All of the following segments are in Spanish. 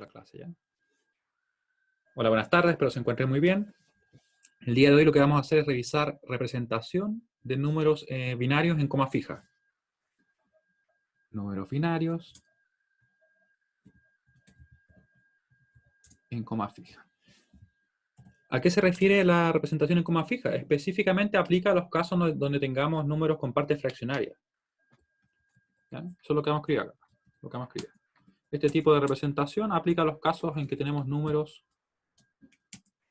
esta clase, ¿ya? Hola, buenas tardes, espero se encuentren muy bien. El día de hoy lo que vamos a hacer es revisar representación de números binarios en coma fija. Números binarios en coma fija. ¿A qué se refiere la representación en coma fija? Específicamente aplica a los casos donde tengamos números con partes fraccionarias. ¿Ya? Eso es lo que vamos a escribir acá. Lo que vamos a escribir. Este tipo de representación aplica a los casos en que tenemos números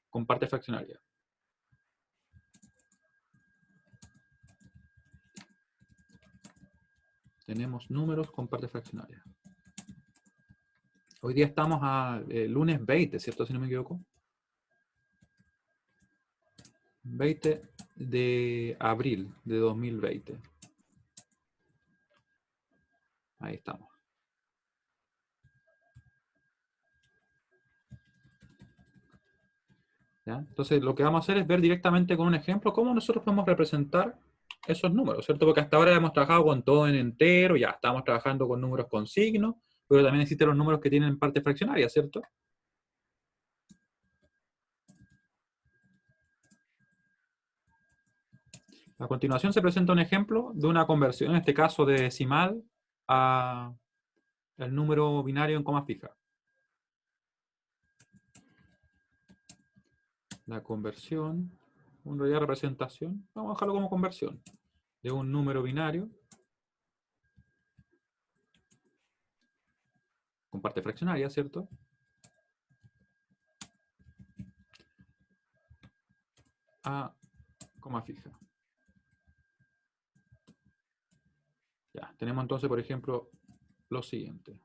con partes fraccionarias. Tenemos números con partes fraccionarias. Hoy día estamos a lunes 20, ¿cierto? Si no me equivoco. 20 de abril de 2020. Ahí estamos. ¿Ya? Entonces, lo que vamos a hacer es ver directamente con un ejemplo cómo nosotros podemos representar esos números, ¿cierto? Porque hasta ahora hemos trabajado con todo en entero, ya estamos trabajando con números con signos, pero también existen los números que tienen partes fraccionarias, ¿cierto? A continuación se presenta un ejemplo de una conversión, en este caso de decimal, a el número binario en coma fija. La conversión, en realidad representación, vamos a dejarlo como conversión, de un número binario con parte fraccionaria, ¿cierto? A coma fija. Ya, tenemos entonces, por ejemplo, lo siguiente.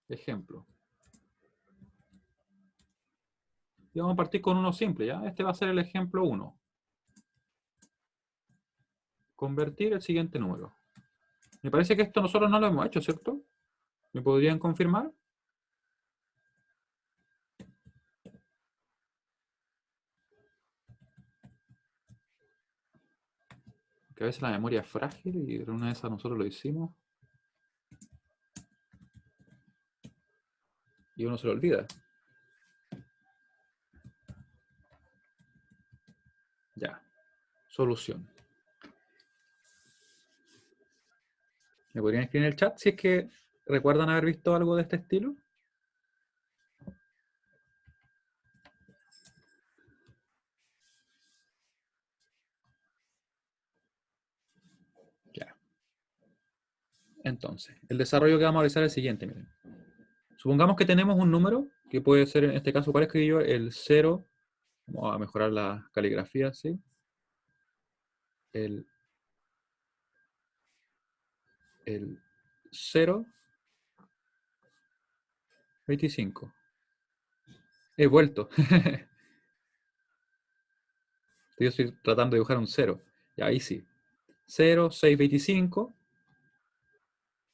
Ejemplo. Y vamos a partir con uno simple, ¿ya? Este va a ser el ejemplo 1. Convertir el siguiente número. Me parece que esto nosotros no lo hemos hecho, ¿cierto? ¿Me podrían confirmar? Que a veces la memoria es frágil y en una de esas nosotros lo hicimos. Y uno se lo olvida. Ya. Solución. ¿Me podrían escribir en el chat si es que recuerdan haber visto algo de este estilo? Ya. Entonces, el desarrollo que vamos a realizar es el siguiente, miren. Supongamos que tenemos un número, que puede ser en este caso, ¿cuál escribí yo? El 0. Vamos a mejorar la caligrafía, ¿sí? El 0,25. He vuelto. Yo estoy tratando de dibujar un 0. Ya, ahí sí. 0,625.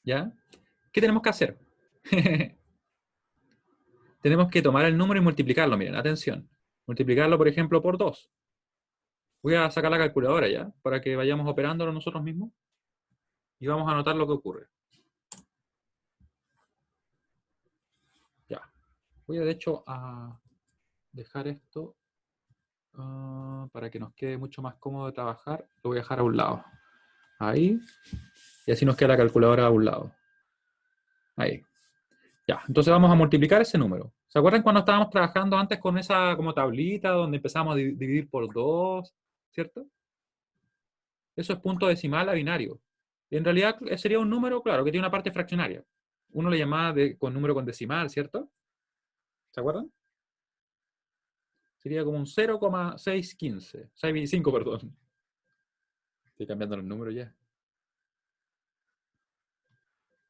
¿Ya? ¿Qué tenemos que hacer? Tenemos que tomar el número y multiplicarlo. Miren, atención. Multiplicarlo, por ejemplo, por 2. Voy a sacar la calculadora ya, para que vayamos operándolo nosotros mismos. Y vamos a anotar lo que ocurre. Ya. Voy a, de hecho, a dejar esto para que nos quede mucho más cómodo de trabajar. Lo voy a dejar a un lado. Ahí. Y así nos queda la calculadora a un lado. Ahí. Ya, entonces vamos a multiplicar ese número. ¿Se acuerdan cuando estábamos trabajando antes con esa como tablita donde empezamos a dividir por 2, ¿cierto? Eso es punto decimal a binario. Y en realidad sería un número, claro, que tiene una parte fraccionaria. Uno le llamaba con número con decimal, ¿cierto? ¿Se acuerdan? Sería como un 0,615. 625, perdón. Estoy cambiando los números ya.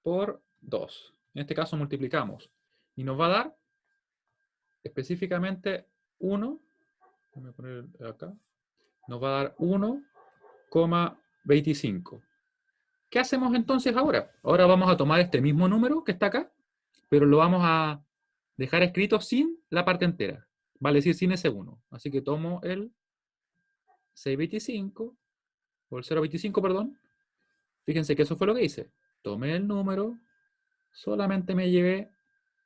Por 2. En este caso multiplicamos. Y nos va a dar específicamente 1. Voy a poner acá. Nos va a dar 1,25. ¿Qué hacemos entonces ahora? Ahora vamos a tomar este mismo número que está acá, pero lo vamos a dejar escrito sin la parte entera. Vale decir sin ese 1. Así que tomo el 625, o el 0,25, perdón. Fíjense que eso fue lo que hice. Tomé el número solamente me llevé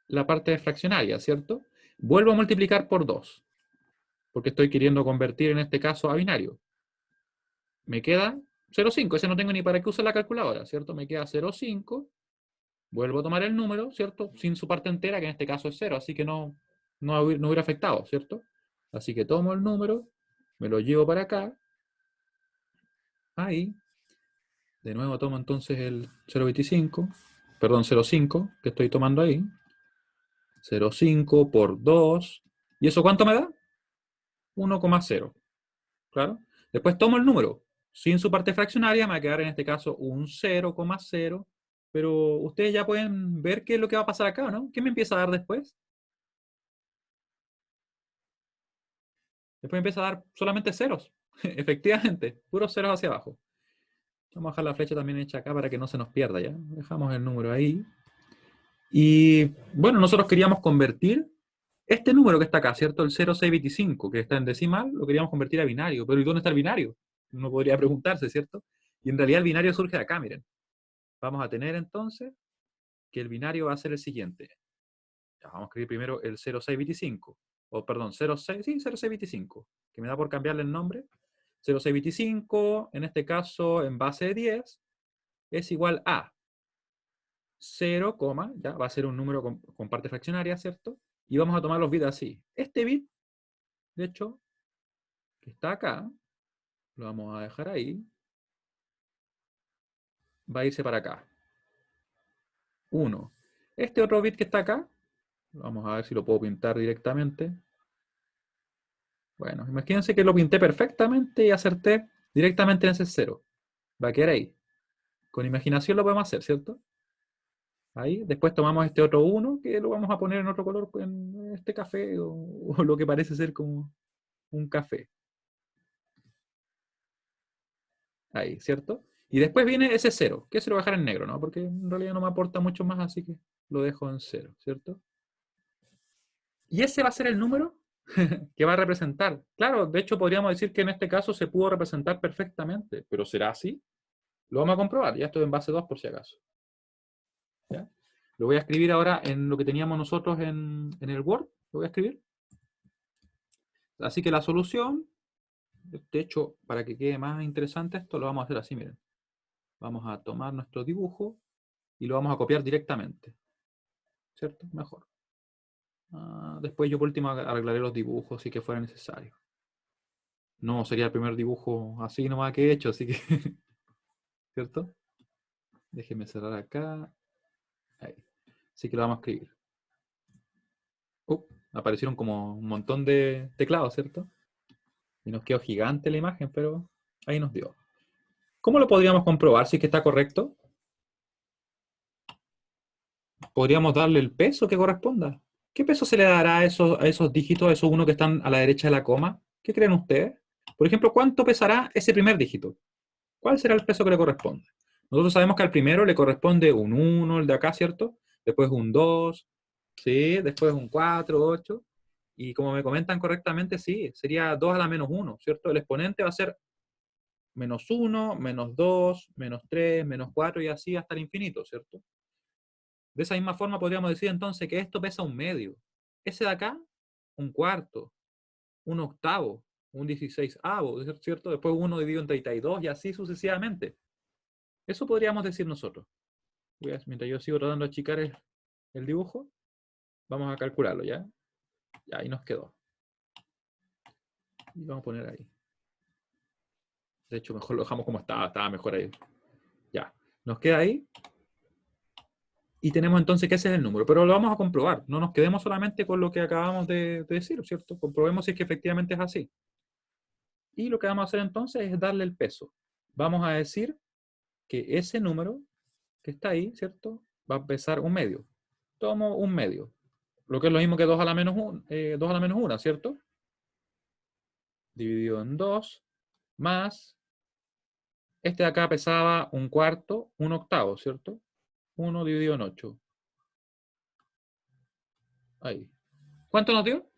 la parte de fraccionaria, ¿cierto? Vuelvo a multiplicar por 2, porque estoy queriendo convertir en este caso a binario. Me queda 0,5, ese no tengo ni para qué usar la calculadora, ¿cierto? Me queda 0,5, vuelvo a tomar el número, ¿cierto? Sin su parte entera, que en este caso es 0, así que no hubiera afectado, ¿cierto? Así que tomo el número, me lo llevo para acá, ahí, de nuevo tomo entonces el 0,25, perdón, 0,5 que estoy tomando ahí, 0,5 por 2, ¿y eso cuánto me da? 1,0, claro. Después tomo el número, sin su parte fraccionaria, me va a quedar en este caso un 0,0, pero ustedes ya pueden ver qué es lo que va a pasar acá, ¿no? ¿Qué me empieza a dar después? Después me empieza a dar solamente ceros, efectivamente, puros ceros hacia abajo. Vamos a dejar la flecha también hecha acá para que no se nos pierda, ¿ya? Dejamos el número ahí. Y bueno, nosotros queríamos convertir este número que está acá, ¿cierto? El 0,625, que está en decimal, lo queríamos convertir a binario. Pero ¿y dónde está el binario? Uno podría preguntarse, ¿cierto? Y en realidad el binario surge de acá, miren. Vamos a tener entonces que el binario va a ser el siguiente. Ya, vamos a escribir primero el 0,625. O perdón, 0,6, sí, 0,625, que me da por cambiarle el nombre. 0,625, en este caso, en base de 10, es igual a 0, ya va a ser un número con parte fraccionaria, ¿cierto? Y vamos a tomar los bits así. Este bit, de hecho, que está acá, lo vamos a dejar ahí, va a irse para acá. 1. Este otro bit que está acá, vamos a ver si lo puedo pintar directamente. Bueno, imagínense que lo pinté perfectamente y acerté directamente en ese 0. Va a quedar ahí. Con imaginación lo podemos hacer, ¿cierto? Ahí, después tomamos este otro 1, que lo vamos a poner en otro color, en este café, o lo que parece ser como un café. Ahí, ¿cierto? Y después viene ese 0, que se lo voy a dejar en negro, ¿no? Porque en realidad no me aporta mucho más, así que lo dejo en 0, ¿cierto? Y ese va a ser el número que va a representar. Claro, de hecho podríamos decir que en este caso se pudo representar perfectamente, pero ¿será así? Lo vamos a comprobar, ya estoy en base 2 por si acaso. ¿Ya? Lo voy a escribir ahora en lo que teníamos nosotros en el Word, lo voy a escribir. Así que la solución, de hecho, para que quede más interesante esto, lo vamos a hacer así, miren. Vamos a tomar nuestro dibujo y lo vamos a copiar directamente. ¿Cierto? Mejor. Después yo por último arreglaré los dibujos si que fuera necesario. No sería el primer dibujo así nomás que he hecho, así que... ¿Cierto? Déjenme cerrar acá. Ahí. Así que lo vamos a escribir. Aparecieron como un montón de teclados, ¿cierto? Y nos quedó gigante la imagen, pero ahí nos dio. ¿Cómo lo podríamos comprobar si es que está correcto? Podríamos darle el peso que corresponda. ¿Qué peso se le dará a esos dígitos, a esos uno que están a la derecha de la coma? ¿Qué creen ustedes? Por ejemplo, ¿cuánto pesará ese primer dígito? ¿Cuál será el peso que le corresponde? Nosotros sabemos que al primero le corresponde un 1, el de acá, ¿cierto? Después un 2, ¿sí? Después un 4, 8. Y como me comentan correctamente, sí, sería 2 a la menos 1, ¿cierto? El exponente va a ser menos 1, menos 2, menos 3, menos 4 y así hasta el infinito, ¿cierto? De esa misma forma podríamos decir entonces que esto pesa un medio. Ese de acá, un cuarto, un octavo, un 16avo, ¿cierto? Después 1 dividido en 32 y así sucesivamente. Eso podríamos decir nosotros. Mientras yo sigo tratando de achicar el dibujo, vamos a calcularlo, ¿ya? Ya, ahí nos quedó. Y vamos a poner ahí. De hecho, mejor lo dejamos como estaba mejor ahí. Ya, nos queda ahí. Y tenemos entonces que ese es el número, pero lo vamos a comprobar. No nos quedemos solamente con lo que acabamos de decir, ¿cierto? Comprobemos si es que efectivamente es así. Y lo que vamos a hacer entonces es darle el peso. Vamos a decir que ese número que está ahí, ¿cierto? Va a pesar un medio. Tomo un medio. Lo que es lo mismo que 2 a la menos 1, 2 a la menos 1, ¿cierto? Dividido en 2, más, este de acá pesaba un cuarto, un octavo, ¿cierto? 1 dividido en 8. Ahí. ¿Cuánto nos dio?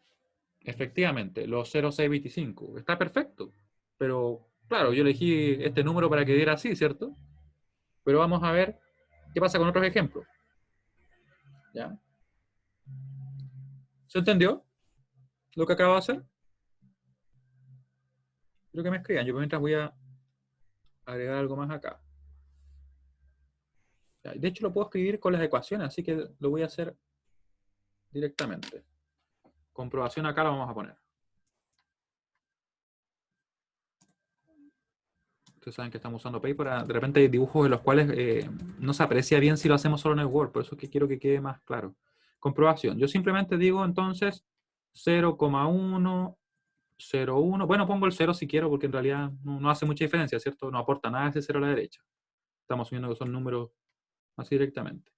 Efectivamente, los 0,625. Está perfecto. Pero, claro, yo elegí este número para que diera así, ¿cierto? Pero vamos a ver qué pasa con otros ejemplos. ¿Ya? ¿Se entendió lo que acabo de hacer? Quiero que me escriban. Yo mientras voy a agregar algo más acá. Ya, de hecho, lo puedo escribir con las ecuaciones, así que lo voy a hacer directamente. Comprobación acá la vamos a poner. Ustedes saben que estamos usando Paper. De repente hay dibujos en los cuales no se aprecia bien si lo hacemos solo en el Word. Por eso es que quiero que quede más claro. Comprobación. Yo simplemente digo entonces 0,1, 0,1. Bueno, pongo el 0 si quiero porque en realidad no hace mucha diferencia, ¿cierto? No aporta nada ese 0 a la derecha. Estamos viendo que son números así directamente.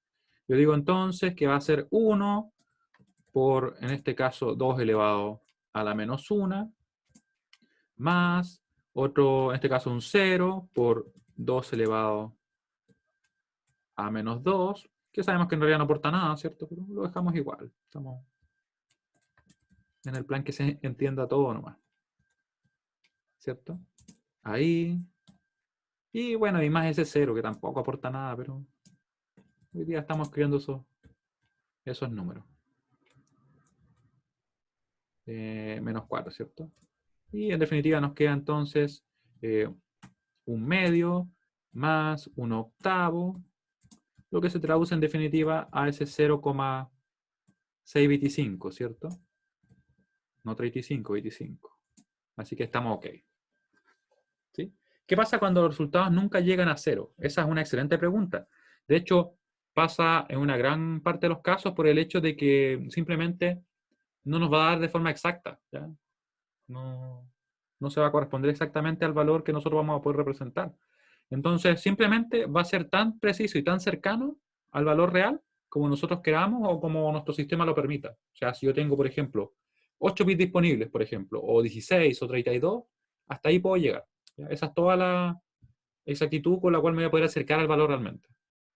Yo digo entonces que va a ser 1 por, en este caso, 2 elevado a la menos 1, más otro, en este caso, un 0 por 2 elevado a menos 2, que sabemos que en realidad no aporta nada, ¿cierto? Pero lo dejamos igual. Estamos en el plan que se entienda todo nomás, ¿cierto? Ahí. Y bueno, y más ese 0, que tampoco aporta nada, pero hoy día estamos escribiendo esos números. Menos 4, ¿cierto? Y en definitiva nos queda entonces un medio más un octavo, lo que se traduce en definitiva a ese 0,625, ¿cierto? No 35, 25. Así que estamos ok. ¿Sí? ¿Qué pasa cuando los resultados nunca llegan a 0? Esa es una excelente pregunta. De hecho, pasa en una gran parte de los casos por el hecho de que simplemente no nos va a dar de forma exacta. ¿Ya? No se va a corresponder exactamente al valor que nosotros vamos a poder representar. Entonces, simplemente va a ser tan preciso y tan cercano al valor real como nosotros queramos o como nuestro sistema lo permita. O sea, si yo tengo, por ejemplo, 8 bits disponibles, por ejemplo, o 16 o 32, hasta ahí puedo llegar. ¿Ya? Esa es toda la exactitud con la cual me voy a poder acercar al valor realmente.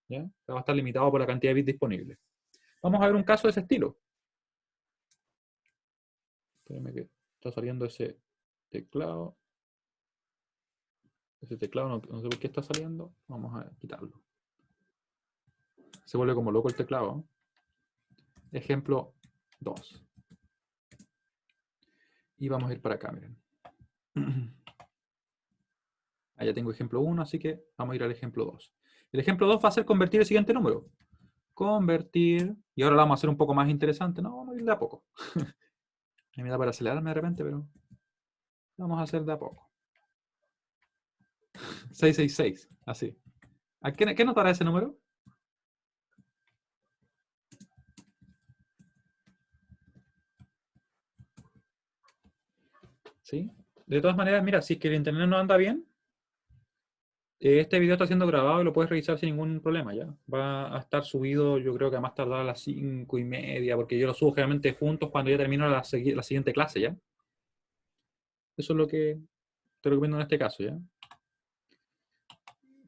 ¿Ya? O sea, va a estar limitado por la cantidad de bits disponibles. Vamos a ver un caso de ese estilo. Espérenme que está saliendo ese teclado. Ese teclado no sé por qué está saliendo. Vamos a quitarlo. Se vuelve como loco el teclado. Ejemplo 2. Y vamos a ir para acá, miren. Ya tengo ejemplo 1, así que vamos a ir al ejemplo 2. El ejemplo 2 va a ser convertir el siguiente número. Convertir. Y ahora lo vamos a hacer un poco más interesante. No, vamos a ir de a poco. A mí me da para acelerarme de repente, pero vamos a hacer de a poco. 666, así. ¿Qué nos dará ese número? ¿Sí? De todas maneras, mira, si es que el internet no anda bien, este video está siendo grabado y lo puedes revisar sin ningún problema, ¿ya? Va a estar subido, yo creo que a más tardar a las 5:30, porque yo lo subo generalmente juntos cuando ya termino la siguiente clase, ¿ya? Eso es lo que te recomiendo en este caso, ¿ya?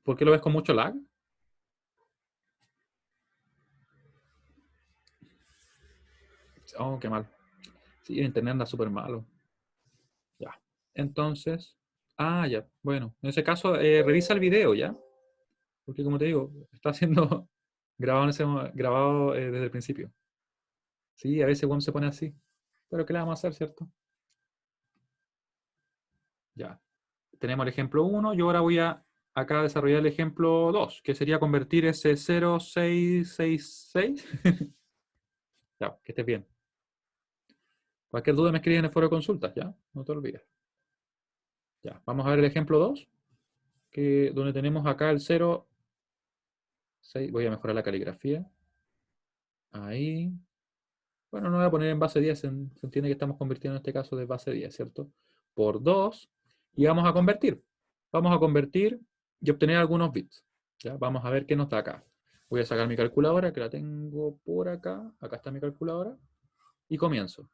¿Por qué lo ves con mucho lag? Oh, qué mal. Sí, el internet anda súper malo. Ya. Entonces, ya. Bueno, en ese caso, revisa el video, ¿ya? Porque como te digo, está siendo grabado desde el principio. Sí, a veces WOM se pone así. Pero ¿qué le vamos a hacer, cierto? Ya. Tenemos el ejemplo 1. Yo ahora voy a acá desarrollar el ejemplo 2, que sería convertir ese 0,666. Ya, que estés bien. Cualquier duda me escribes en el foro de consultas, ¿ya? No te olvides. Ya, vamos a ver el ejemplo 2, donde tenemos acá el 0,6. Voy a mejorar la caligrafía. Ahí. Bueno, no voy a poner en base 10, se entiende que estamos convirtiendo en este caso de base 10, ¿cierto? Por 2, y vamos a convertir. Vamos a convertir y obtener algunos bits. ¿Ya? Vamos a ver qué nos da acá. Voy a sacar mi calculadora, que la tengo por acá. Acá está mi calculadora. Y comienzo.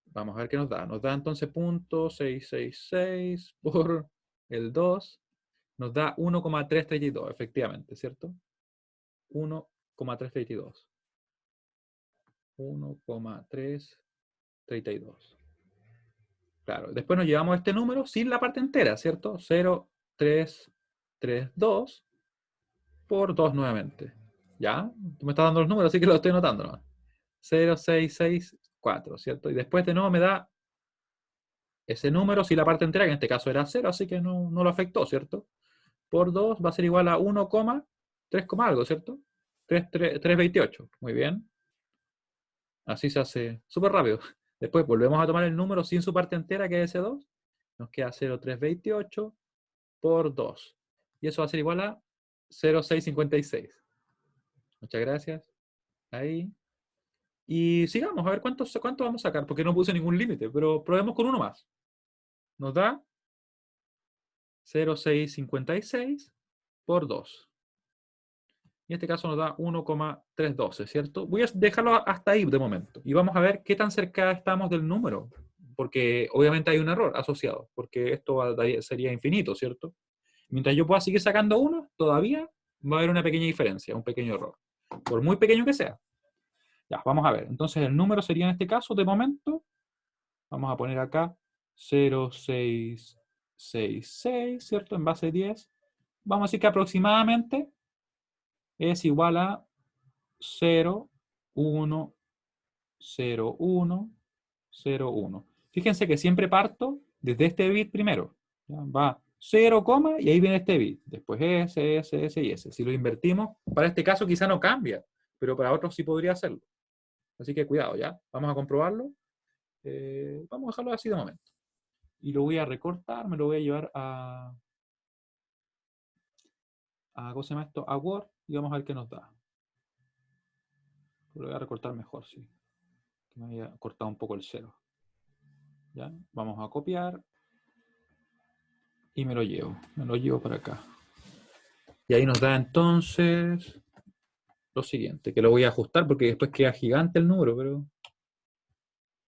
Vamos a ver qué nos da. Nos da entonces .666 por el 2. Nos da 1,332, efectivamente, ¿cierto? 1,332. 1,332. Claro, después nos llevamos este número sin la parte entera, ¿cierto? 0,332 por 2 nuevamente. ¿Ya? Tú me estás dando los números, así que los estoy notando, ¿no? 0,664, ¿cierto? Y después de nuevo me da ese número, si la parte entera, que en este caso era 0, así que no lo afectó, ¿cierto? Por 2 va a ser igual a 1,3, algo, ¿cierto? 328. Muy bien. Así se hace súper rápido. Después volvemos a tomar el número sin su parte entera, que es ese 2. Nos queda 0,328 por 2. Y eso va a ser igual a 0,656. Muchas gracias. Ahí. Y sigamos, a ver cuánto vamos a sacar, porque no puse ningún límite, pero probemos con uno más. Nos da 0,656 por 2. Y en este caso nos da 1,312, ¿cierto? Voy a dejarlo hasta ahí de momento. Y vamos a ver qué tan cerca estamos del número. Porque obviamente hay un error asociado, porque esto sería infinito, ¿cierto? Mientras yo pueda seguir sacando uno, todavía va a haber una pequeña diferencia, un pequeño error. Por muy pequeño que sea. Ya, vamos a ver. Entonces el número sería en este caso, de momento, vamos a poner acá 0,666, ¿cierto? En base 10. Vamos a decir que aproximadamente es igual a 0, 1, 0, 1, 0, 1. Fíjense que siempre parto desde este bit primero. ¿Ya? Va 0, y ahí viene este bit. Después S y S. Si lo invertimos, para este caso quizá no cambia, pero para otros sí podría hacerlo. Así que cuidado, ¿ya? Vamos a comprobarlo. Vamos a dejarlo así de momento. Y lo voy a recortar, me lo voy a llevar ¿cómo se llama esto? A Word y vamos a ver qué nos da. Lo voy a recortar mejor, sí. Que me haya cortado un poco el 0. ¿Ya? Vamos a copiar y me lo llevo para acá. Y ahí nos da entonces lo siguiente, que lo voy a ajustar porque después queda gigante el número, pero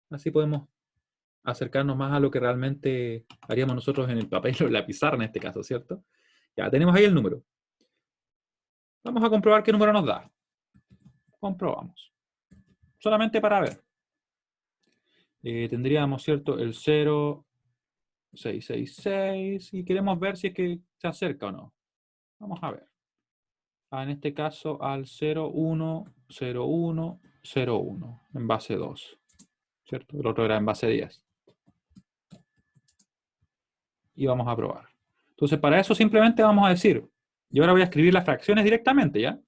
así podemos acercarnos más a lo que realmente haríamos nosotros en el papel o en la pizarra en este caso, ¿cierto? Ya, tenemos ahí el número. Vamos a comprobar qué número nos da. Comprobamos. Solamente para ver. Tendríamos, ¿cierto? El 0,666 y queremos ver si es que se acerca o no. Vamos a ver. En este caso al 0,1,0,1,0,1 en base 2. ¿Cierto? El otro era en base 10. Y vamos a probar. Entonces, para eso simplemente vamos a decir, yo ahora voy a escribir las fracciones directamente, ¿ya?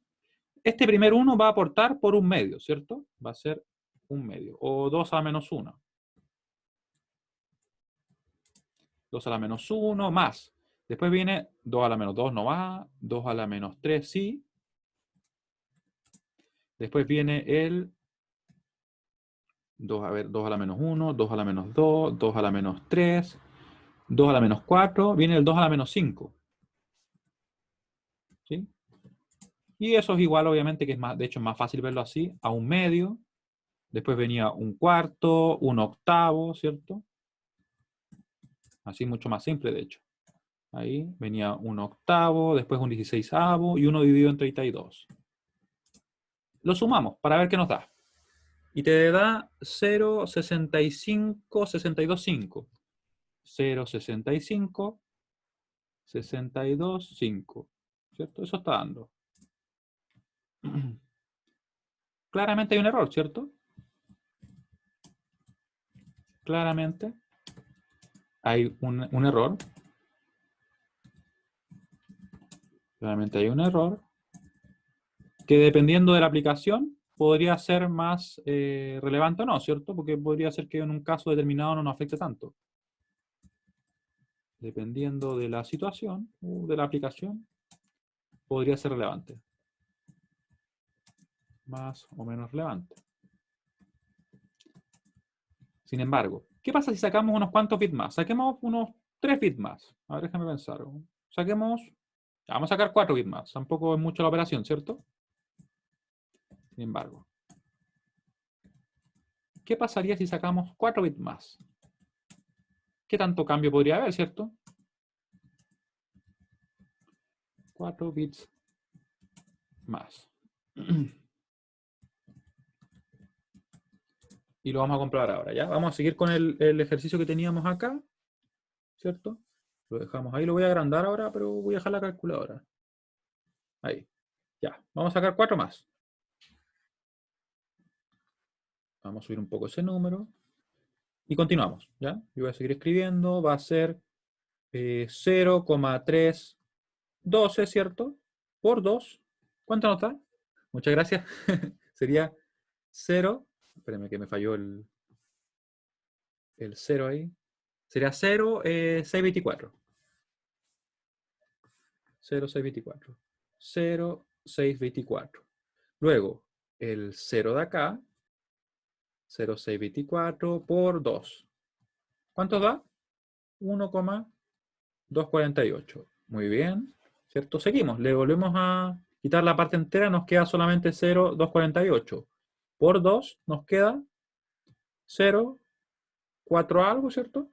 Este primer 1 va a aportar por un medio, ¿cierto? Va a ser un medio. O 2 a la menos 1. 2 a la menos 1 más. Después viene 2 a la menos 2 no va. 2 a la menos 3 sí. Después viene el 2 a la menos 1, 2 a la menos 2, 2 a la menos 3, 2 a la menos 4, viene el 2 a la menos 5. ¿Sí? Y eso es igual, obviamente, que es más, de hecho es más fácil verlo así, a un medio. Después venía un cuarto, un octavo, ¿cierto? Así mucho más simple, de hecho. Ahí venía un octavo, después un 16avo y uno dividido en 32. Lo sumamos para ver qué nos da. Y te da 0,65,625. 0,65, 62,5. ¿Cierto? Eso está dando. Claramente hay un error, ¿cierto? Claramente hay un error. Claramente hay un error que dependiendo de la aplicación podría ser más relevante o no, ¿cierto? Porque podría ser que en un caso determinado no nos afecte tanto. Dependiendo de la situación o de la aplicación, podría ser relevante. Más o menos relevante. Sin embargo, ¿qué pasa si sacamos unos cuantos bits más? Saquemos unos 3 bits más. A ver, déjame pensar. Saquemos, vamos a sacar 4 bits más. Tampoco es mucho la operación, ¿cierto? Sin embargo, ¿qué pasaría si sacamos 4 bits más? ¿Qué tanto cambio podría haber, cierto? 4 bits más. Y lo vamos a comprobar ahora, ¿ya? Vamos a seguir con el ejercicio que teníamos acá, ¿cierto? Lo dejamos ahí, lo voy a agrandar ahora, pero voy a dejar la calculadora. Ahí. Ya, vamos a sacar 4 más. Vamos a subir un poco ese número. Y continuamos, ¿ya? Yo voy a seguir escribiendo. Va a ser 0,312, ¿cierto? Por 2. ¿Cuánto nos da? Muchas gracias. Sería 0. Espérenme que me falló el 0 ahí. Sería 0,624. 0,624. 0,624. Luego, el 0 de acá, 0,624 por 2. ¿Cuánto da? 1,248. Muy bien, ¿cierto? Seguimos, le volvemos a quitar la parte entera, nos queda solamente 0,248. Por 2 nos queda 0,4 algo, ¿cierto?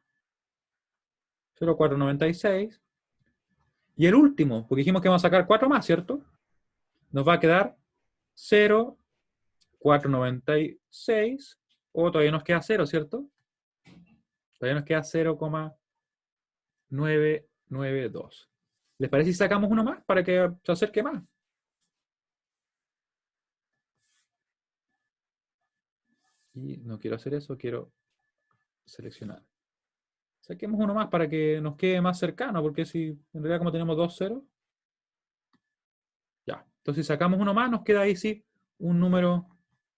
0,496. Y el último, porque dijimos que vamos a sacar 4 más, ¿cierto? Nos va a quedar 0,496, o todavía nos queda 0, ¿cierto? Todavía nos queda 0,992. ¿Les parece si sacamos uno más para que se acerque más? Y no quiero hacer eso, quiero seleccionar. Saquemos uno más para que nos quede más cercano, porque si en realidad como tenemos 2 ceros, ya. Entonces si sacamos uno más, nos queda ahí sí un número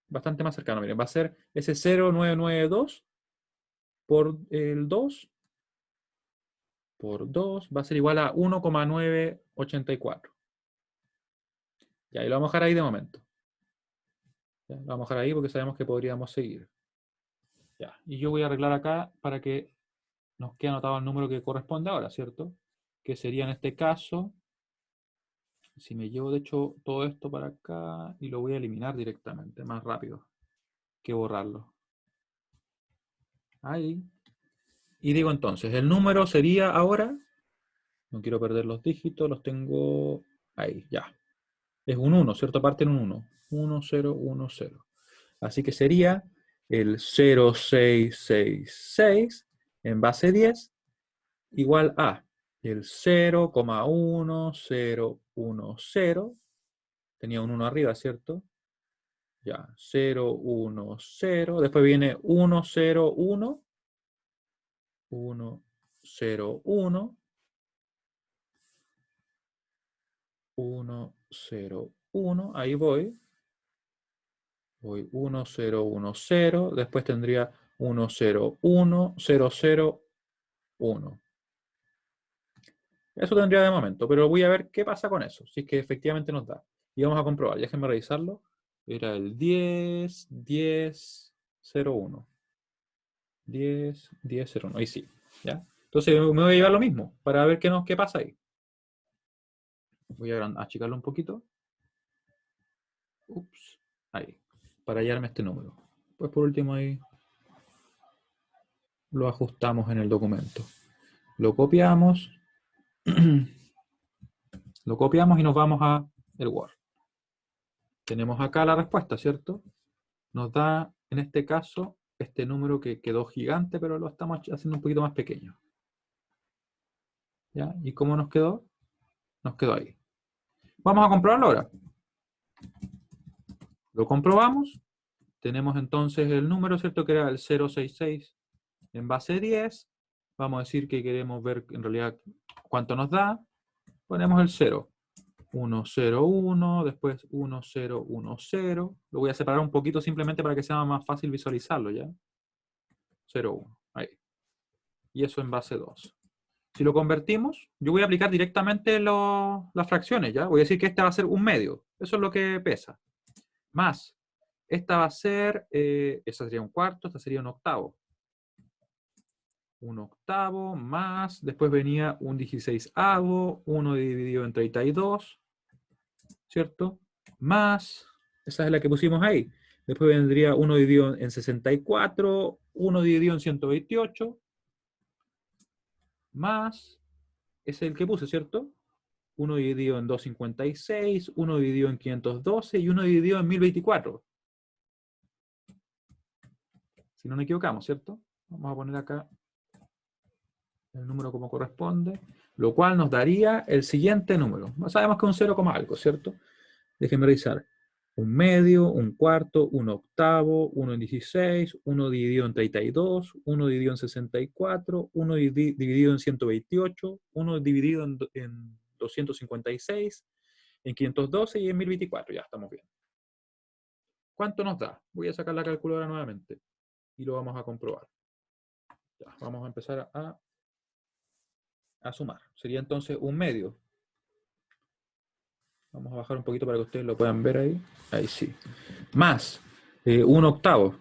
bastante más cercano. Miren, va a ser ese 0,992 por el 2 por 2 va a ser igual a 1,984. Ya, y lo vamos a dejar ahí de momento. Ya, lo vamos a dejar ahí porque sabemos que podríamos seguir. Ya, y yo voy a arreglar acá para que nos quede anotado el número que corresponde ahora, ¿cierto? Que sería en este caso, si me llevo de hecho todo esto para acá y lo voy a eliminar directamente, más rápido que borrarlo. Ahí. Y digo entonces, el número sería ahora, no quiero perder los dígitos, los tengo ahí, ya. Es un 1, ¿cierto? Parte en un 1. 1, 0, 1, 0. Así que sería el 0,666 en base 10 igual a el 0,1010. Tenía un 1 arriba, ¿cierto? Ya, 0, 1, 0. Después viene 1, 0, 1. 1, 0, 1. 1, 0, 1. Ahí voy. Voy 1, 0, 1, 0. Después tendría 1, 0, 1, 0, 0, 1. Eso tendría de momento, pero voy a ver qué pasa con eso, si es que efectivamente nos da. Y vamos a comprobar, déjenme revisarlo. Era el 10, 10, 0, 1. 10, 10, 0, 1. Ahí sí, ¿ya? Entonces me voy a llevar lo mismo, para ver qué pasa ahí. Voy a achicarlo un poquito. Ups, ahí. Para hallarme este número. Pues por último ahí lo ajustamos en el documento. Lo copiamos. Lo copiamos y nos vamos a el Word. Tenemos acá la respuesta, ¿cierto? Nos da, en este caso, este número que quedó gigante, pero lo estamos haciendo un poquito más pequeño. ¿Ya? ¿Y cómo nos quedó? Nos quedó ahí. Vamos a comprobarlo ahora. Lo comprobamos. Tenemos entonces el número, ¿cierto? Que era el 066 en base 10. Vamos a decir que queremos ver en realidad cuánto nos da. Ponemos el 0. 1, 0, 1, después 1, 0, 1, 0. Lo voy a separar un poquito simplemente para que sea más fácil visualizarlo, ¿ya? 0, 1, ahí. Y eso en base 2. Si lo convertimos, yo voy a aplicar directamente las fracciones, ¿ya? Voy a decir que esta va a ser un medio. Eso es lo que pesa. Más, esta va a ser, esta sería un cuarto, esta sería un octavo. Un octavo más, después venía un 16avo, 1 dividido en 32, ¿cierto? Más, esa es la que pusimos ahí. Después vendría 1 dividido en 64, 1 dividido en 128, más, es el que puse, ¿cierto? 1 dividido en 256, 1 dividido en 512 y 1 dividido en 1024. Si no nos equivocamos, ¿cierto? Vamos a poner acá el número como corresponde, lo cual nos daría el siguiente número. Sabemos que es un 0, algo, ¿cierto? Déjenme revisar. Un medio, un cuarto, un octavo, 1 en 16, 1 dividido en 32, 1 dividido en 64, 1 dividido en 128, 1 dividido en 256, en 512 y en 1024. Ya estamos bien. ¿Cuánto nos da? Voy a sacar la calculadora nuevamente y lo vamos a comprobar. Ya, vamos a empezar a sumar. Sería entonces un medio. Vamos a bajar un poquito para que ustedes lo puedan ver ahí. Ahí sí. Más un octavo.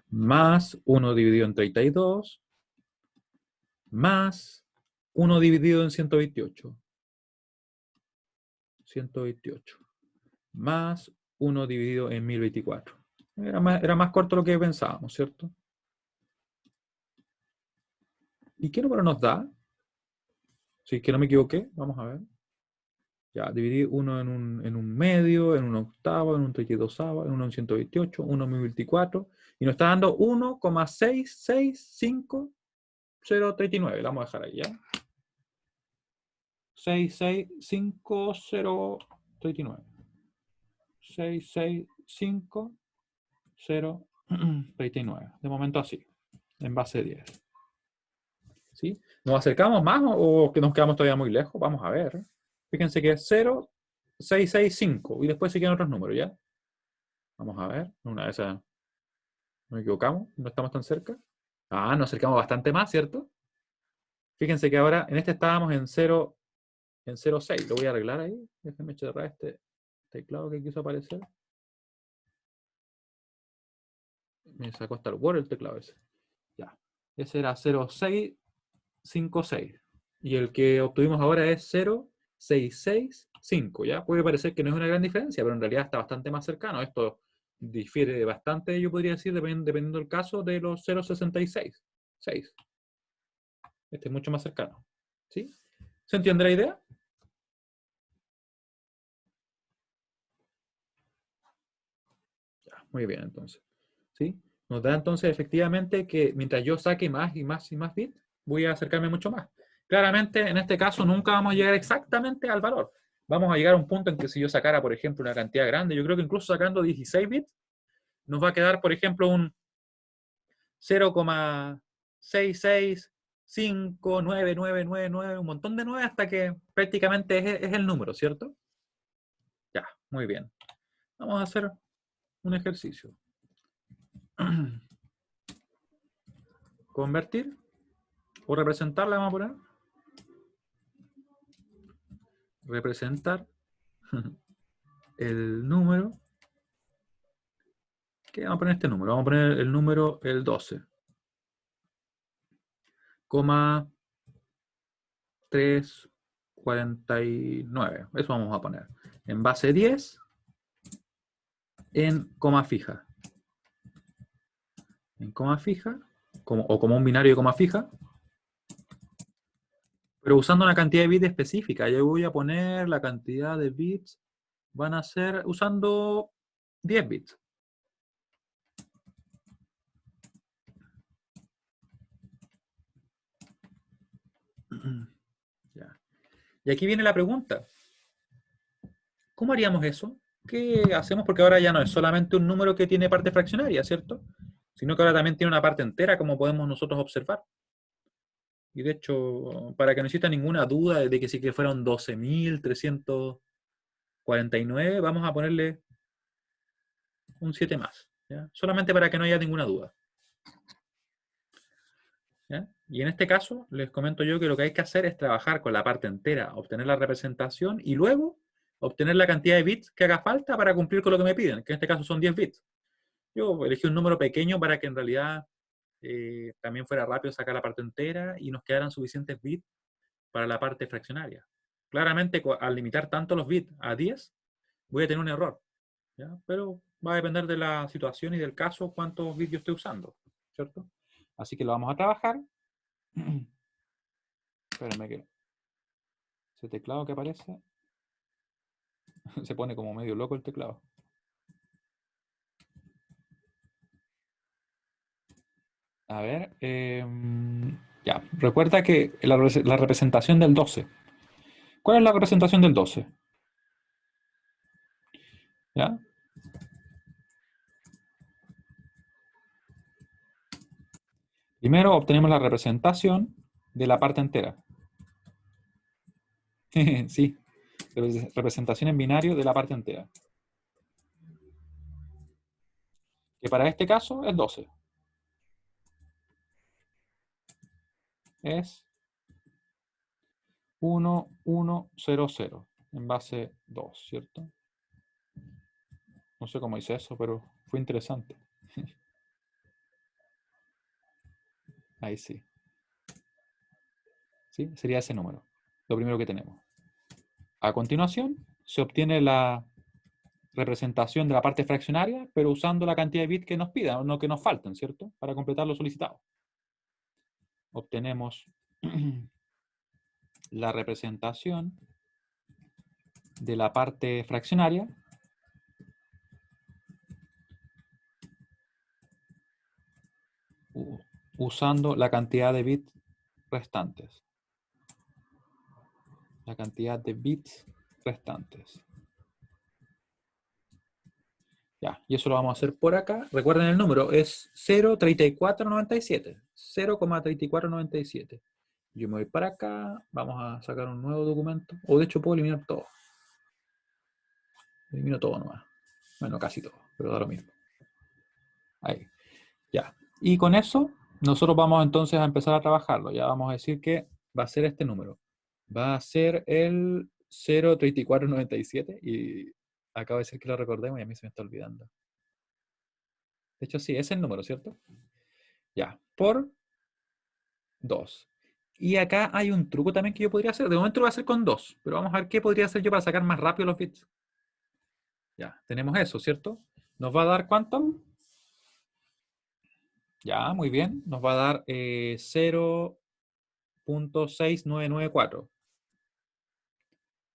Más 1 dividido en 32. Más 1 dividido en 128. 128. Más 1 dividido en 1024. Era más corto lo que pensábamos, ¿cierto? ¿Y qué número nos da? Si es que no me equivoqué, vamos a ver. Ya, dividí uno en un medio, en un octavo, en un 32, en uno en 128, uno en 1024, y nos está dando 1,665,039. La vamos a dejar ahí, ¿ya? 665,039. 665,039. De momento así, en base 10. ¿Sí? ¿Nos acercamos más o que nos quedamos todavía muy lejos? Vamos a ver. Fíjense que es 0,665 y después se quedan otros números, ¿ya? Vamos a ver. Una de esas nos equivocamos, no estamos tan cerca. Ah, nos acercamos bastante más, ¿cierto? Fíjense que ahora en este estábamos en 0,6. Lo voy a arreglar ahí. Déjenme cerrar este teclado que quiso aparecer. Me sacó hasta el Word el teclado ese. Ya. Ese era 0,656. Y el que obtuvimos ahora es 0,665. ¿Ya? Puede parecer que no es una gran diferencia, pero en realidad está bastante más cercano. Esto difiere bastante, yo podría decir, dependiendo del caso, de los 0,66. 6. Este es mucho más cercano. ¿Sí? ¿Se entiende la idea? Ya, muy bien, entonces. ¿Sí? Nos da entonces efectivamente que mientras yo saque más y más y más bits, voy a acercarme mucho más. Claramente, en este caso, nunca vamos a llegar exactamente al valor. Vamos a llegar a un punto en que si yo sacara, por ejemplo, una cantidad grande, yo creo que incluso sacando 16 bits, nos va a quedar, por ejemplo, un 0,6659999, un montón de 9 hasta que prácticamente es el número, ¿cierto? Ya, muy bien. Vamos a hacer un ejercicio. Convertir o representar, la vamos a poner. Representar el número. ¿Qué vamos a poner este número? Vamos a poner el número el 12. 349. Eso vamos a poner. En base 10, en coma fija. En coma fija, o como un binario de coma fija, pero usando una cantidad de bits específica. Yo voy a poner la cantidad de bits, van a ser usando 10 bits. Ya. Y aquí viene la pregunta. ¿Cómo haríamos eso? ¿Qué hacemos? Porque ahora ya no es solamente un número que tiene parte fraccionaria, ¿cierto? Sino que ahora también tiene una parte entera, como podemos nosotros observar. Y de hecho, para que no exista ninguna duda de que si que fuera un 12.349, vamos a ponerle un 7 más. ¿Ya? Solamente para que no haya ninguna duda. ¿Ya? Y en este caso, les comento yo que lo que hay que hacer es trabajar con la parte entera, obtener la representación y luego obtener la cantidad de bits que haga falta para cumplir con lo que me piden, que en este caso son 10 bits. Yo elegí un número pequeño para que en realidad también fuera rápido sacar la parte entera y nos quedaran suficientes bits para la parte fraccionaria. Claramente, al limitar tanto los bits a 10, voy a tener un error. ¿Ya? Pero va a depender de la situación y del caso cuántos bits yo estoy usando, ¿cierto? Así que lo vamos a trabajar. Espérenme que ese teclado que aparece se pone como medio loco el teclado. A ver, ya, recuerda que la representación del 12. ¿Cuál es la representación del 12? ¿Ya? Primero obtenemos la representación de la parte entera. Sí, representación en binario de la parte entera. Que para este caso es 12. Es 1, 1, 0, 0 en base 2, ¿cierto? No sé cómo hice eso, pero fue interesante. Ahí sí. ¿Sí? Sería ese número. Lo primero que tenemos. A continuación, se obtiene la representación de la parte fraccionaria, pero usando la cantidad de bits que nos pidan, o no que nos falten, ¿cierto? Para completar lo solicitado. Obtenemos la representación de la parte fraccionaria usando la cantidad de bits restantes. La cantidad de bits restantes. Ya, y eso lo vamos a hacer por acá. Recuerden el número, es 0,3497. 0,3497. Yo me voy para acá, vamos a sacar un nuevo documento. O de hecho puedo eliminar todo. Elimino todo nomás. Bueno, casi todo, pero da lo mismo. Ahí, ya. Y con eso, nosotros vamos entonces a empezar a trabajarlo. Ya vamos a decir que va a ser este número. Va a ser el 0,3497. Y acabo de decir que lo recordemos y a mí se me está olvidando. De hecho, sí, es el número, ¿cierto? Ya, por 2. Y acá hay un truco también que yo podría hacer. De momento lo voy a hacer con 2, pero vamos a ver qué podría hacer yo para sacar más rápido los bits. Ya, tenemos eso, ¿cierto? ¿Nos va a dar cuánto? Ya, muy bien. Nos va a dar 0,6994.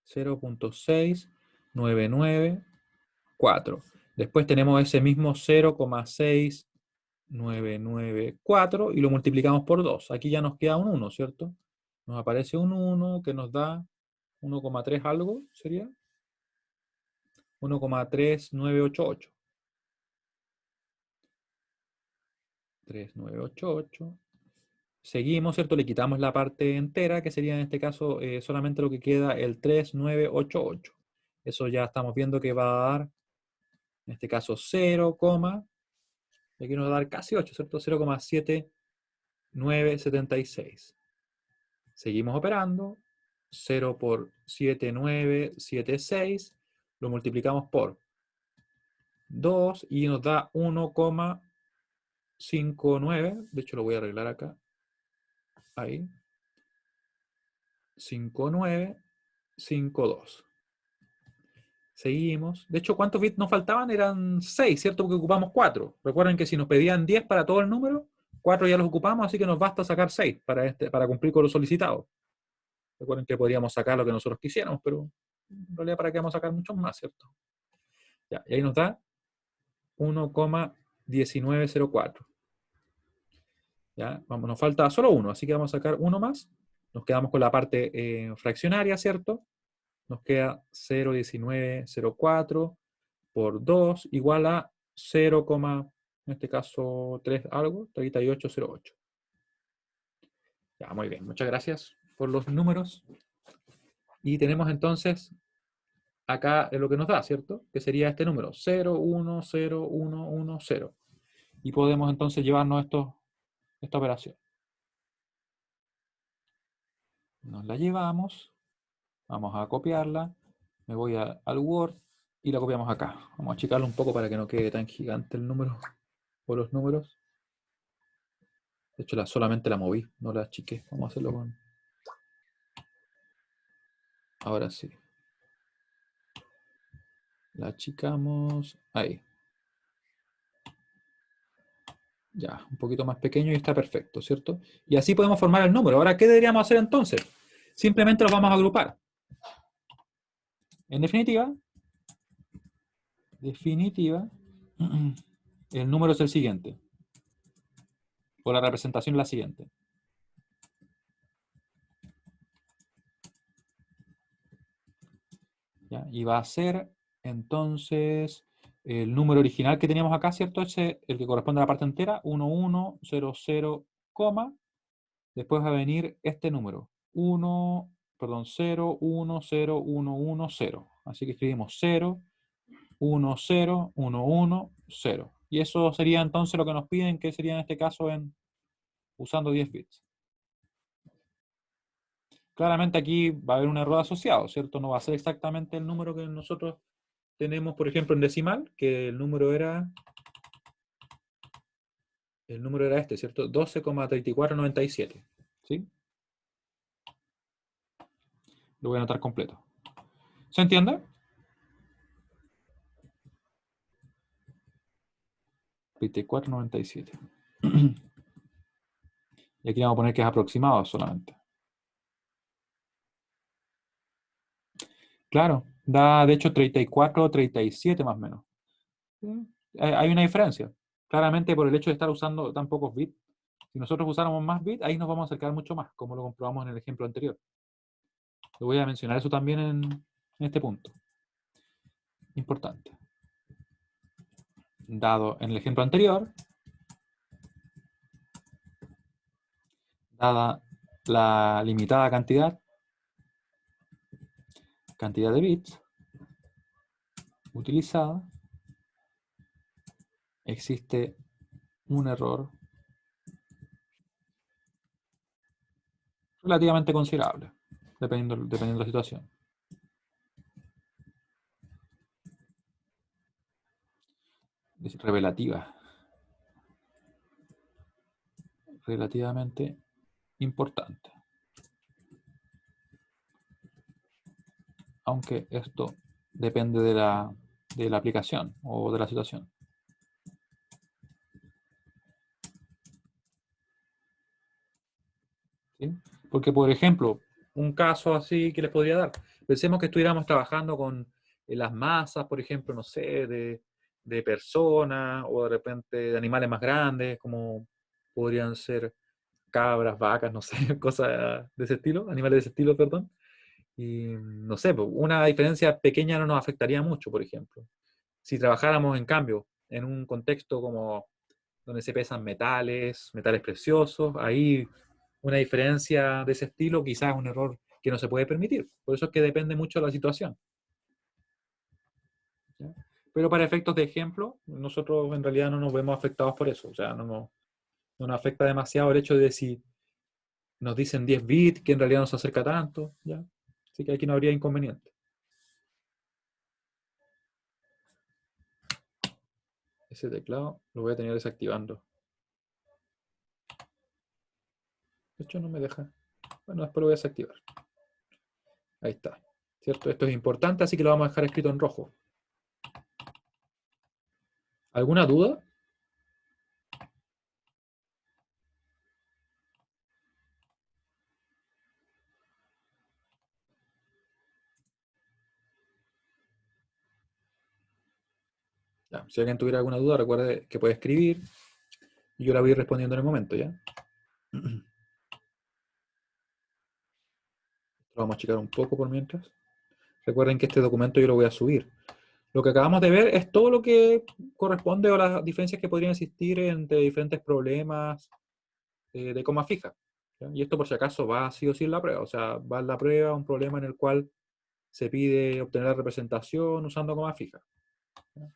0,6994. Después tenemos ese mismo 0,6994 y lo multiplicamos por 2. Aquí ya nos queda un 1, ¿cierto? Nos aparece un 1 que nos da 1,3 algo, ¿sería? 1,3988. 3988. Seguimos, ¿cierto? Le quitamos la parte entera, que sería en este caso solamente lo que queda el 3988. Eso ya estamos viendo que va a dar, en este caso, 0, y aquí nos va a dar casi 8, ¿cierto? 0,7976. Seguimos operando. 0 por 7976. Lo multiplicamos por 2 y nos da 1,59. De hecho, lo voy a arreglar acá. Ahí. 5952. Seguimos. De hecho, ¿cuántos bits nos faltaban? Eran 6, ¿cierto? Porque ocupamos 4. Recuerden que si nos pedían 10 para todo el número, 4 ya los ocupamos, así que nos basta sacar 6 para cumplir con lo solicitado. Recuerden que podríamos sacar lo que nosotros quisiéramos, pero en realidad para qué vamos a sacar muchos más, ¿cierto? Ya, y ahí nos da 1,1904. ¿Ya? Vamos, nos falta solo uno, así que vamos a sacar uno más. Nos quedamos con la parte fraccionaria, ¿cierto? Nos queda 0,1904 por 2 igual a 0, en este caso 3 algo, 3808. Ya, muy bien, muchas gracias por los números. Y tenemos entonces acá lo que nos da, ¿cierto? Que sería este número, 010110. Y podemos entonces llevarnos esta operación. Nos la llevamos, vamos a copiarla, me voy al Word y la copiamos acá. Vamos a achicarlo un poco para que no quede tan gigante el número o los números. De hecho, solamente la moví, no la achiqué. Vamos a hacerlo con... Ahora sí. La achicamos. Ahí. Ya, un poquito más pequeño y está perfecto, ¿cierto? Y así podemos formar el número. Ahora, ¿qué deberíamos hacer entonces? Simplemente los vamos a agrupar. En definitiva, el número es el siguiente. O la representación es la siguiente. ¿Ya? Y va a ser Entonces, el número original que teníamos acá, ¿cierto? Ese, el que corresponde a la parte entera, 1100, coma. Después va a venir este número, 1, perdón, 0, 1, 0, 1, 1, 0. Así que escribimos 0, 1, 0, 1, 1, 0. Y eso sería entonces lo que nos piden, que sería en este caso usando 10 bits. Claramente aquí va a haber un error asociado, ¿cierto? No va a ser exactamente el número que nosotros tenemos, por ejemplo, en decimal, que el número era este, ¿cierto? 12,3497. ¿Sí? Lo voy a anotar completo. ¿Se entiende? 24,97. Y aquí vamos a poner que es aproximado solamente. Claro, da de hecho 34, 37 más o menos. Hay una diferencia. Claramente por el hecho de estar usando tan pocos bits. Si nosotros usáramos más bits, ahí nos vamos a acercar mucho más, como lo comprobamos en el ejemplo anterior. Lo voy a mencionar eso también en este punto. Importante. Dado en el ejemplo anterior, dada la limitada cantidad de bits utilizada, existe un error relativamente considerable, dependiendo de la situación. Es relativamente importante. Aunque esto depende de la aplicación o de la situación. ¿Sí? Porque, por ejemplo, un caso así que les podría dar, pensemos que estuviéramos trabajando con las masas, por ejemplo, no sé, de personas o de repente de animales más grandes, como podrían ser cabras, vacas, no sé, cosas de ese estilo, animales de ese estilo, perdón. Y no sé, pues, una diferencia pequeña no nos afectaría mucho, por ejemplo. Si trabajáramos, en cambio, en un contexto como donde se pesan metales preciosos, ahí una diferencia de ese estilo quizás es un error que no se puede permitir. Por eso es que depende mucho de la situación. ¿Ya? Pero para efectos de ejemplo, nosotros en realidad no nos vemos afectados por eso. O sea, no nos afecta demasiado el hecho de si nos dicen 10 bits, que en realidad no se acerca tanto. ¿Ya? Así que aquí no habría inconveniente. Ese teclado lo voy a tener desactivando. De hecho, no me deja. Bueno, después lo voy a desactivar. Ahí está. ¿Cierto? Esto es importante, así que lo vamos a dejar escrito en rojo. ¿Alguna duda? Ya, si alguien tuviera alguna duda, recuerde que puede escribir y yo la voy a ir respondiendo en el momento, ¿ya? Lo vamos a checar un poco por mientras. Recuerden que este documento yo lo voy a subir. Lo que acabamos de ver es todo lo que corresponde a las diferencias que podrían existir entre diferentes problemas de coma fija. ¿Ya? Y esto por si acaso va sí o sí en la prueba. O sea, va en la prueba un problema en el cual se pide obtener la representación usando coma fija. ¿Ya?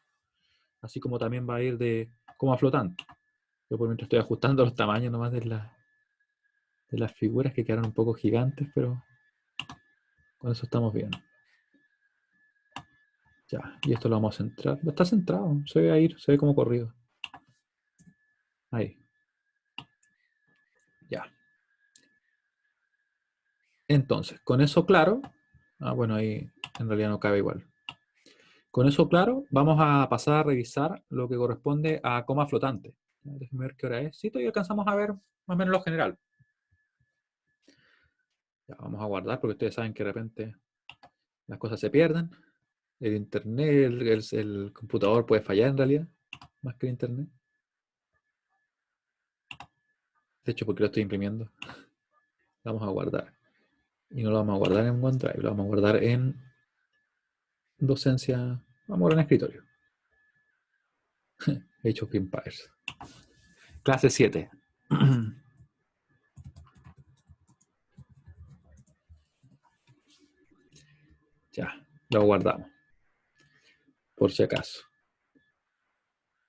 Así como también va a ir de coma flotante. Yo por mientras estoy ajustando los tamaños nomás de las figuras que quedaron un poco gigantes, pero con eso estamos bien. Ya, y esto lo vamos a centrar. Está centrado, se ve ahí, se ve como corrido. Ahí. Ya. Entonces, con eso claro, bueno, ahí en realidad no cabe igual. Con eso claro, vamos a pasar a revisar lo que corresponde a coma flotante. Déjenme ver qué hora es. Sí, todavía alcanzamos a ver más o menos lo general. Ya, vamos a guardar porque ustedes saben que de repente las cosas se pierden. El internet, el computador puede fallar en realidad, más que el internet. De hecho, porque lo estoy imprimiendo. Vamos a guardar. Y no lo vamos a guardar en OneDrive, lo vamos a guardar en docencia Vamos al escritorio. Age of Empires. Clase 7. Ya, lo guardamos. Por si acaso.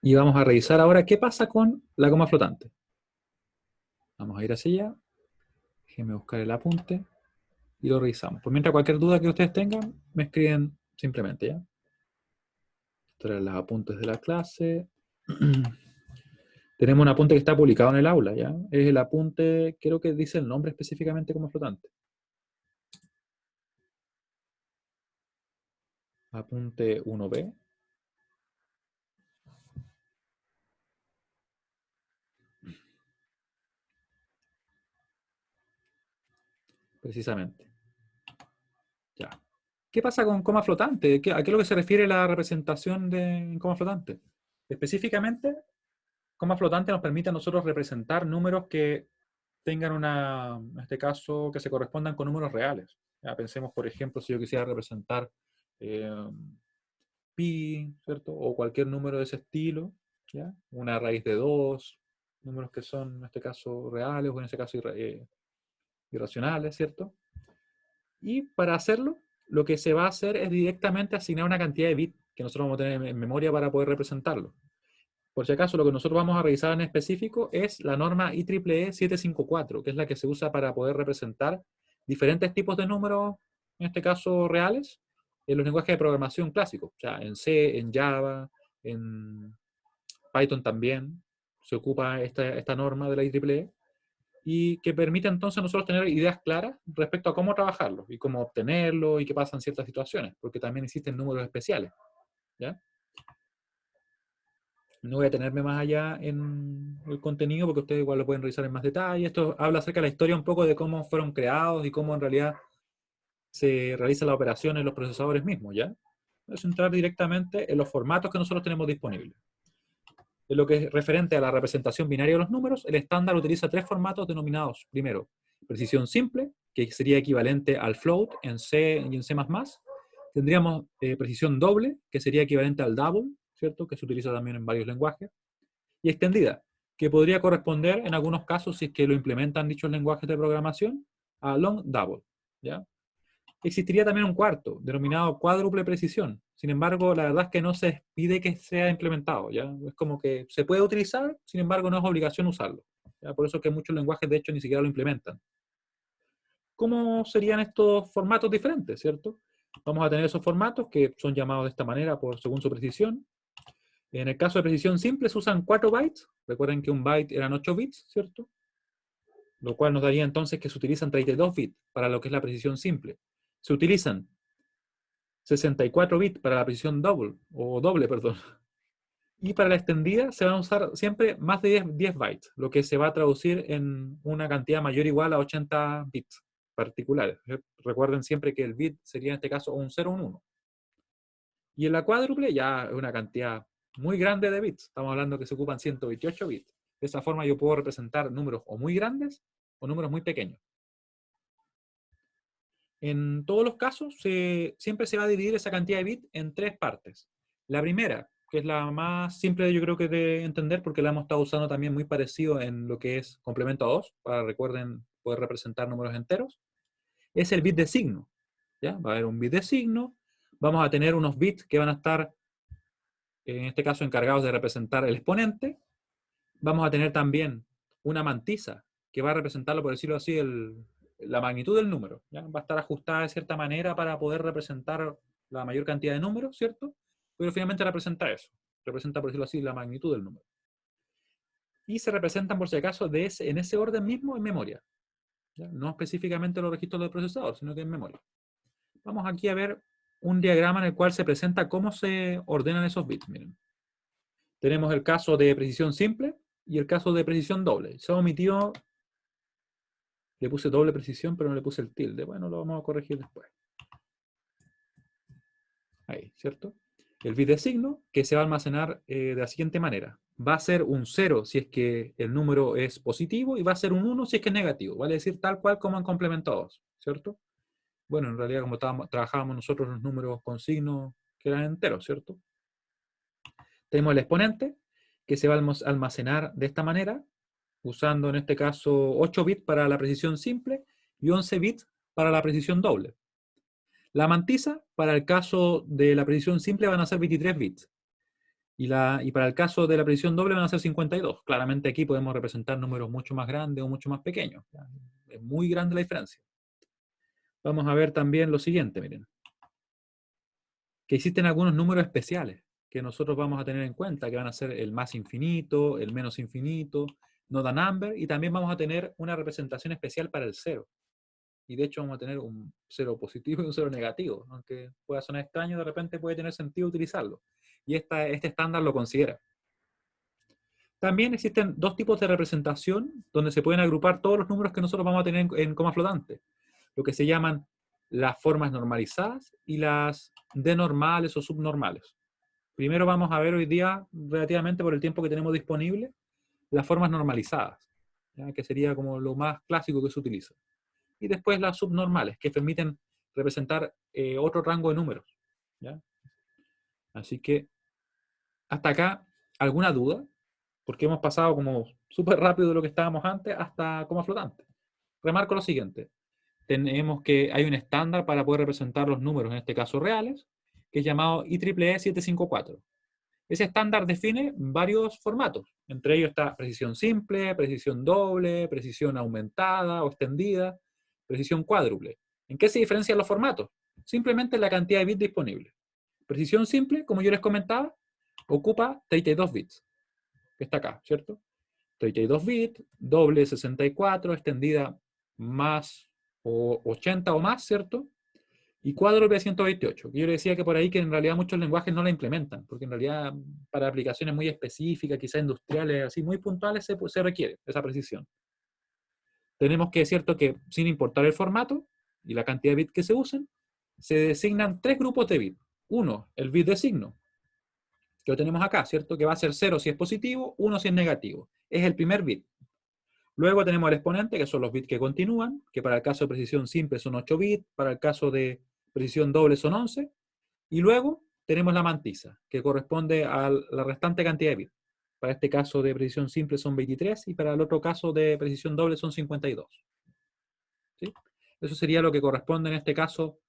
Y vamos a revisar ahora qué pasa con la coma flotante. Vamos a ir hacia allá. Déjenme buscar el apunte. Y lo revisamos. Por mientras, cualquier duda que ustedes tengan, me escriben simplemente, ¿ya? Estos eran los apuntes de la clase. Tenemos un apunte que está publicado en el aula, ¿ya? Es el apunte, creo que dice el nombre específicamente como flotante. Apunte 1B. Precisamente. Ya. ¿Qué pasa con coma flotante? ¿A qué es lo que se refiere la representación de coma flotante? Específicamente, coma flotante nos permite a nosotros representar números que tengan en este caso, que se correspondan con números reales. Ya, pensemos, por ejemplo, si yo quisiera representar eh, pi, ¿cierto? O cualquier número de ese estilo, ¿ya? Una raíz de 2, números que son, en este caso, reales o en este caso irracionales, ¿cierto? Y para hacerlo, lo que se va a hacer es directamente asignar una cantidad de bits que nosotros vamos a tener en memoria para poder representarlo. Por si acaso, lo que nosotros vamos a revisar en específico es la norma IEEE 754, que es la que se usa para poder representar diferentes tipos de números, en este caso reales, en los lenguajes de programación clásicos. O sea, en C, en Java, en Python también se ocupa esta norma de la IEEE y que permite entonces a nosotros tener ideas claras respecto a cómo trabajarlo y cómo obtenerlo y qué pasa en ciertas situaciones, porque también existen números especiales, ¿ya? No voy a tenerme más allá en el contenido porque ustedes igual lo pueden revisar en más detalle. Esto habla acerca de la historia un poco de cómo fueron creados y cómo en realidad se realiza la operación en los procesadores mismos, ¿ya? Es entrar directamente en los formatos que nosotros tenemos disponibles. En lo que es referente a la representación binaria de los números, el estándar utiliza tres formatos denominados, primero, precisión simple, que sería equivalente al float en C y en C++. Tendríamos precisión doble, que sería equivalente al double, ¿cierto? Que se utiliza también en varios lenguajes. Y extendida, que podría corresponder en algunos casos, si es que lo implementan dichos lenguajes de programación, a long double, ¿ya? Existiría también un cuarto, denominado cuádruple precisión. Sin embargo, la verdad es que no se pide que sea implementado, ¿ya? Es como que se puede utilizar, sin embargo, no es obligación usarlo, ¿ya? Por eso es que muchos lenguajes, de hecho, ni siquiera lo implementan. ¿Cómo serían estos formatos diferentes, cierto? Vamos a tener esos formatos que son llamados de esta manera según su precisión. En el caso de precisión simple se usan 4 bytes. Recuerden que un byte eran 8 bits, ¿cierto? Lo cual nos daría entonces que se utilizan 32 bits para lo que es la precisión simple. Se utilizan 64 bits para la precisión doble, perdón. Y para la extendida se van a usar siempre más de 10 bytes, lo que se va a traducir en una cantidad mayor o igual a 80 bits particulares. Recuerden siempre que el bit sería en este caso un 0 o un 1. Y en la cuádruple ya es una cantidad muy grande de bits. Estamos hablando que se ocupan 128 bits. De esa forma yo puedo representar números o muy grandes o números muy pequeños. En todos los casos, siempre se va a dividir esa cantidad de bits en tres partes. La primera, que es la más simple yo creo que de entender porque la hemos estado usando también muy parecido en lo que es complemento a 2, para recuerden poder representar números enteros, es el bit de signo. ¿Ya? Va a haber un bit de signo, vamos a tener unos bits que van a estar, en este caso, encargados de representar el exponente. Vamos a tener también una mantisa que va a representarlo, por decirlo así, la magnitud del número. ¿Ya? Va a estar ajustada de cierta manera para poder representar la mayor cantidad de números, ¿cierto? Pero finalmente representa eso. Representa, por decirlo así, la magnitud del número. Y se representan, por si acaso, en ese orden mismo en memoria. ¿Ya? No específicamente los registros del procesador, sino que en memoria. Vamos aquí a ver un diagrama en el cual se presenta cómo se ordenan esos bits. Miren. Tenemos el caso de precisión simple y el caso de precisión doble. Se ha omitido, le puse doble precisión, pero no le puse el tilde. Bueno, lo vamos a corregir después. Ahí, ¿cierto? El bit de signo que se va a almacenar de la siguiente manera. Va a ser un 0 si es que el número es positivo y va a ser un 1 si es que es negativo. Vale decir tal cual como en complemento 2, ¿cierto? Bueno, en realidad como trabajábamos nosotros los números con signo que eran enteros, ¿cierto? Tenemos el exponente, que se va a almacenar de esta manera, usando en este caso 8 bits para la precisión simple y 11 bits para la precisión doble. La mantisa, para el caso de la precisión simple, van a ser 23 bits. Y para el caso de la precisión doble van a ser 52. Claramente aquí podemos representar números mucho más grandes o mucho más pequeños. Es muy grande la diferencia. Vamos a ver también lo siguiente, miren. Que existen algunos números especiales que nosotros vamos a tener en cuenta, que van a ser el más infinito, el menos infinito, no da number, y también vamos a tener una representación especial para el cero. Y de hecho vamos a tener un cero positivo y un cero negativo. Aunque pueda sonar extraño, de repente puede tener sentido utilizarlo. Y este estándar lo considera. También existen dos tipos de representación donde se pueden agrupar todos los números que nosotros vamos a tener en coma flotante. Lo que se llaman las formas normalizadas y las denormales o subnormales. Primero vamos a ver hoy día, relativamente por el tiempo que tenemos disponible, las formas normalizadas, ¿ya? Que sería como lo más clásico que se utiliza. Y después las subnormales, que permiten representar otro rango de números, ¿ya? Así que, hasta acá, ¿alguna duda? Porque hemos pasado como súper rápido de lo que estábamos antes hasta coma flotante. Remarco lo siguiente. Tenemos que hay un estándar para poder representar los números, en este caso reales, que es llamado IEEE 754. Ese estándar define varios formatos. Entre ellos está precisión simple, precisión doble, precisión aumentada o extendida, precisión cuádruple. ¿En qué se diferencian los formatos? Simplemente la cantidad de bits disponibles. Precisión simple, como yo les comentaba, ocupa 32 bits, que está acá, ¿cierto? 32 bits, doble 64, extendida más o 80 o más, ¿cierto? Y cuádruple 128, que yo le decía que por ahí que en realidad muchos lenguajes no la implementan, porque en realidad para aplicaciones muy específicas, quizás industriales, así muy puntuales, se requiere esa precisión. Tenemos que, es cierto que sin importar el formato y la cantidad de bits que se usen, se designan tres grupos de bits. Uno, el bit de signo, que lo tenemos acá, ¿cierto? Que va a ser 0 si es positivo, 1 si es negativo. Es el primer bit. Luego tenemos el exponente, que son los bits que continúan, que para el caso de precisión simple son 8 bits, para el caso de precisión doble son 11. Y luego tenemos la mantisa, que corresponde a la restante cantidad de bits. Para este caso de precisión simple son 23 y para el otro caso de precisión doble son 52. ¿Sí? Eso sería lo que corresponde en este caso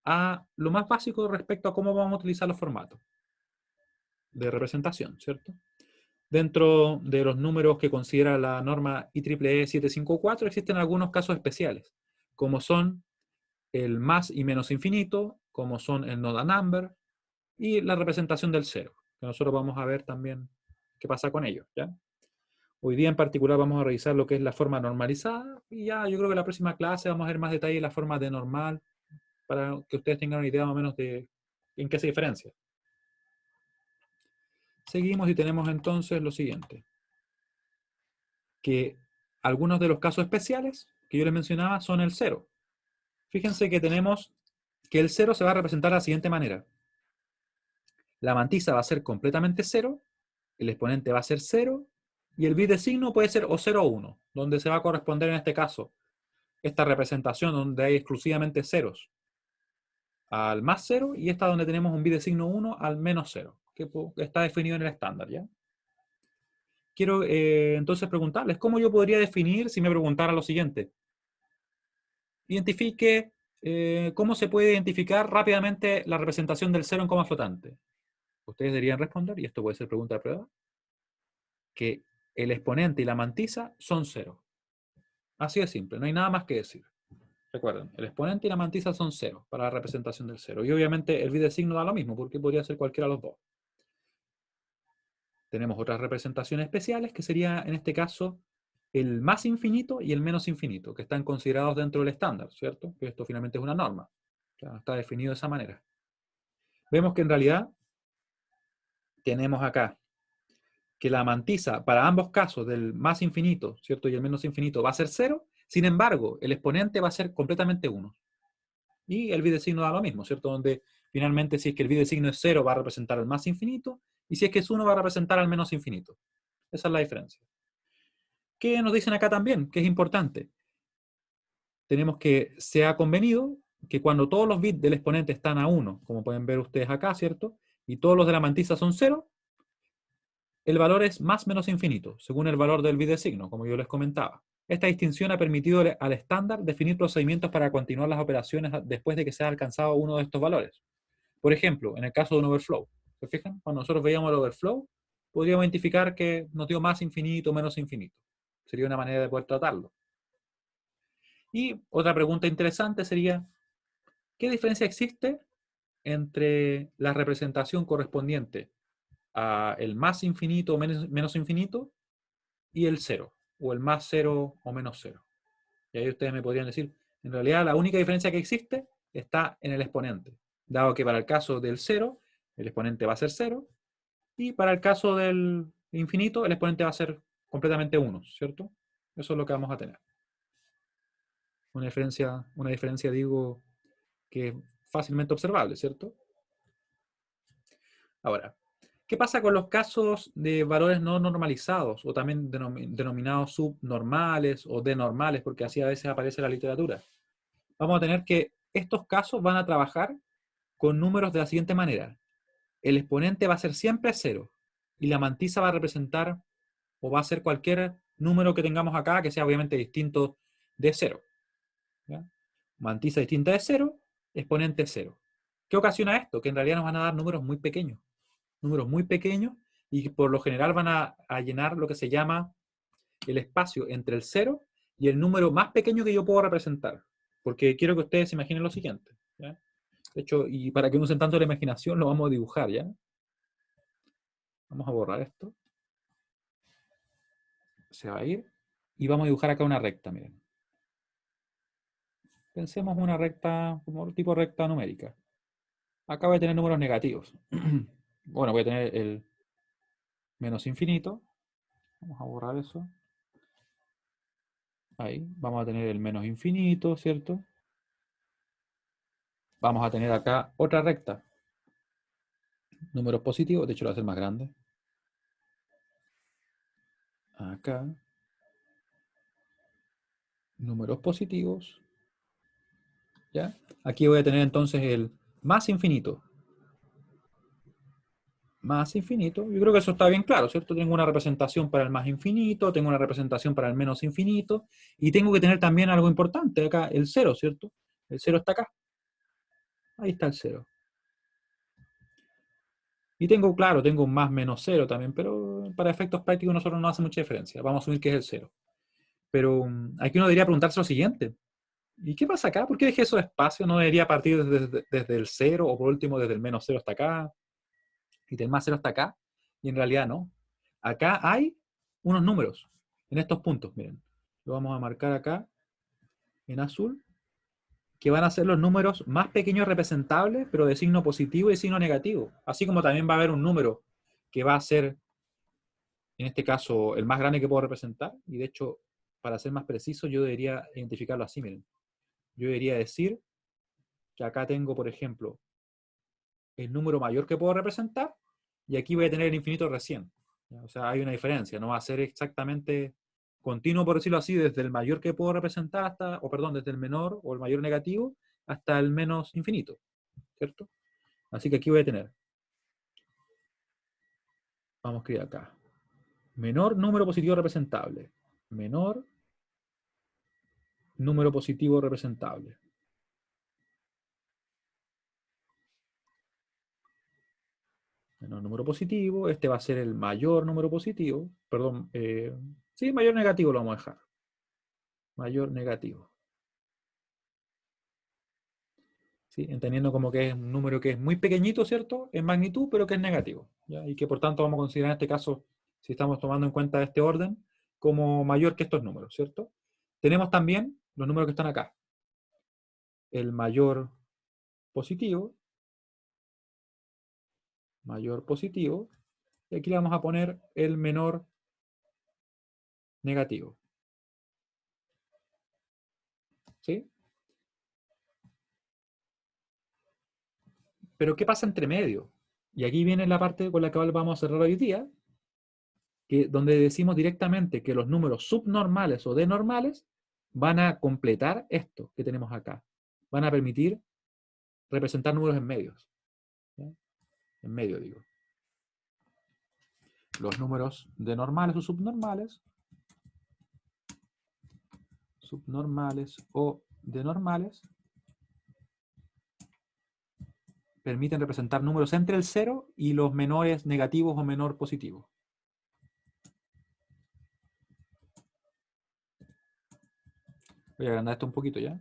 a lo más básico respecto a cómo vamos a utilizar los formatos de representación, ¿cierto? Dentro de los números que considera la norma IEEE 754 existen algunos casos especiales, como son el más y menos infinito, como son el no da number y la representación del cero, que nosotros vamos a ver también qué pasa con ello, ¿ya? Hoy día en particular vamos a revisar lo que es la forma normalizada y ya yo creo que en la próxima clase vamos a ver más detalle de la forma de normal para que ustedes tengan una idea más o menos de en qué se diferencia. Seguimos y tenemos entonces lo siguiente, que algunos de los casos especiales que yo les mencionaba son el cero. Fíjense que tenemos que el cero se va a representar de la siguiente manera. La mantisa va a ser completamente cero, el exponente va a ser 0, y el bit de signo puede ser o 0 o 1, donde se va a corresponder en este caso esta representación donde hay exclusivamente ceros al más 0, y esta donde tenemos un bit de signo 1 al menos 0, que está definido en el estándar, ¿ya? Quiero entonces preguntarles, ¿cómo yo podría definir si me preguntara lo siguiente? Identifique, ¿cómo se puede identificar rápidamente la representación del 0 en coma flotante? Ustedes deberían responder, y esto puede ser pregunta de prueba, que el exponente y la mantisa son 0. Así de simple, no hay nada más que decir. Recuerden, el exponente y la mantisa son 0 para la representación del 0. Y obviamente el bit de signo da lo mismo, porque podría ser cualquiera de los dos. Tenemos otras representaciones especiales, que sería en este caso el más infinito y el menos infinito, que están considerados dentro del estándar, ¿cierto? Que esto finalmente es una norma. Ya está definido de esa manera. Vemos que en realidad tenemos acá que la mantisa para ambos casos del más infinito, ¿cierto? Y el menos infinito va a ser 0, sin embargo, el exponente va a ser completamente 1. Y el bit de signo da lo mismo, ¿cierto? Donde finalmente si es que el bit de signo es 0 va a representar al más infinito, y si es que es 1 va a representar al menos infinito. Esa es la diferencia. ¿Qué nos dicen acá también? Que es importante. Tenemos que se ha convenido que cuando todos los bits del exponente están a 1, como pueden ver ustedes acá, ¿cierto? Y todos los de la mantisa son 0, el valor es más menos infinito, según el valor del bit de signo, como yo les comentaba. Esta distinción ha permitido al estándar definir procedimientos para continuar las operaciones después de que se haya alcanzado uno de estos valores. Por ejemplo, en el caso de un overflow, ¿se fijan? Cuando nosotros veíamos el overflow, podríamos identificar que nos dio más infinito, menos infinito. Sería una manera de poder tratarlo. Y otra pregunta interesante sería, ¿qué diferencia existe entre la representación correspondiente a el más infinito o menos infinito y el cero, o el más cero o menos cero? Y ahí ustedes me podrían decir, en realidad la única diferencia que existe está en el exponente, dado que para el caso del cero, el exponente va a ser cero, y para el caso del infinito, el exponente va a ser completamente 1, ¿cierto? Eso es lo que vamos a tener. Una diferencia digo, que es fácilmente observable, ¿cierto? Ahora, ¿qué pasa con los casos de valores no normalizados, o también denominados subnormales o denormales, porque así a veces aparece en la literatura? Vamos a tener que estos casos van a trabajar con números de la siguiente manera. El exponente va a ser siempre 0, y la mantisa va a representar, o va a ser cualquier número que tengamos acá, que sea obviamente distinto de 0. ¿Ya? Mantisa distinta de 0, exponente 0. ¿Qué ocasiona esto? Que en realidad nos van a dar números muy pequeños, y por lo general van a llenar lo que se llama el espacio entre el 0 y el número más pequeño que yo puedo representar. Porque quiero que ustedes se imaginen lo siguiente, ¿ya? De hecho, y para que no usen tanto la imaginación, lo vamos a dibujar, ¿ya? Vamos a borrar esto. Se va a ir. Y vamos a dibujar acá una recta, miren. Pensemos una recta, como tipo recta numérica. Acá voy a tener números negativos. Bueno, voy a tener el menos infinito. Vamos a borrar eso. Ahí. Vamos a tener el menos infinito, ¿cierto? Vamos a tener acá otra recta. Números positivos. De hecho, lo voy a hacer más grande. Acá. Números positivos. ¿Ya? Aquí voy a tener entonces el más infinito. Más infinito. Yo creo que eso está bien claro, ¿cierto? Tengo una representación para el más infinito, tengo una representación para el menos infinito, y tengo que tener también algo importante acá, el cero, ¿cierto? El cero está acá. Ahí está el cero. Y tengo, claro, tengo un más menos cero también, pero para efectos prácticos nosotros no hace mucha diferencia. Vamos a asumir que es el cero. Pero aquí uno debería preguntarse lo siguiente. ¿Y qué pasa acá? ¿Por qué dejé esos espacios? ¿No debería partir desde el cero, o por último desde el menos cero hasta acá, y del más cero hasta acá? Y en realidad no. Acá hay unos números en estos puntos, miren. Lo vamos a marcar acá en azul, que van a ser los números más pequeños representables, pero de signo positivo y signo negativo. Así como también va a haber un número que va a ser, en este caso, el más grande que puedo representar. Y de hecho, para ser más preciso, yo debería identificarlo así, miren. Yo debería decir que acá tengo, por ejemplo, el número mayor que puedo representar, y aquí voy a tener el infinito recién. ¿Ya? O sea, hay una diferencia, no va a ser exactamente continuo, por decirlo así, desde el mayor que puedo representar hasta, o perdón, desde el menor o el mayor negativo hasta el menos infinito, ¿cierto? Así que aquí voy a tener, vamos a escribir acá, menor número positivo representable, menor número positivo representable. Menor número positivo, este va a ser el mayor número positivo, perdón, sí, mayor negativo lo vamos a dejar. Mayor negativo. ¿Sí? Entendiendo como que es un número que es muy pequeñito, ¿cierto? En magnitud, pero que es negativo, ¿ya? Y que por tanto vamos a considerar en este caso, si estamos tomando en cuenta este orden, como mayor que estos números, ¿cierto? Tenemos también los números que están acá. El mayor positivo, y aquí le vamos a poner el menor negativo. ¿Sí? Pero ¿qué pasa entre medio? Y aquí viene la parte con la que vamos a cerrar hoy día, donde decimos directamente que los números subnormales o denormales van a completar esto que tenemos acá. van a permitir representar números en medios. ¿Ya? En medio, digo. Los números de normales o subnormales o de normales permiten representar números entre el 0 y los menores negativos o menor positivos. Voy a agrandar esto un poquito ya.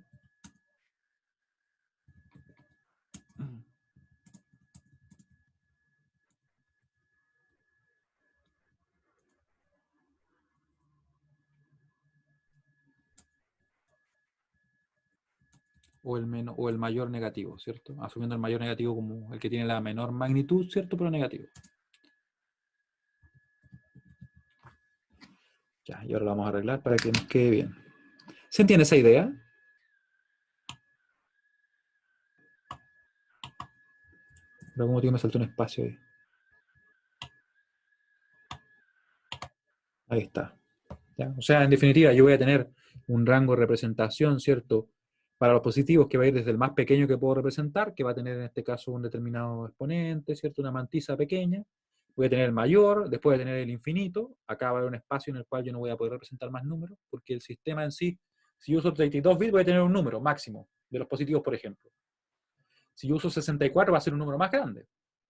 O el mayor negativo, ¿cierto? Asumiendo el mayor negativo como el que tiene la menor magnitud, ¿cierto? Pero negativo. Ya, y ahora lo vamos a arreglar para que nos quede bien. ¿Se entiende esa idea? Pero como tío me saltó un espacio ahí. Ahí está. ¿Ya? O sea, en definitiva, yo voy a tener un rango de representación, ¿cierto? Para los positivos que va a ir desde el más pequeño que puedo representar, que va a tener en este caso un determinado exponente, ¿cierto? Una mantisa pequeña. Voy a tener el mayor, después voy a tener el infinito. Acá va a haber un espacio en el cual yo no voy a poder representar más números, porque el sistema en sí, si yo uso 32 bits, voy a tener un número máximo de los positivos, por ejemplo. Si yo uso 64, va a ser un número más grande.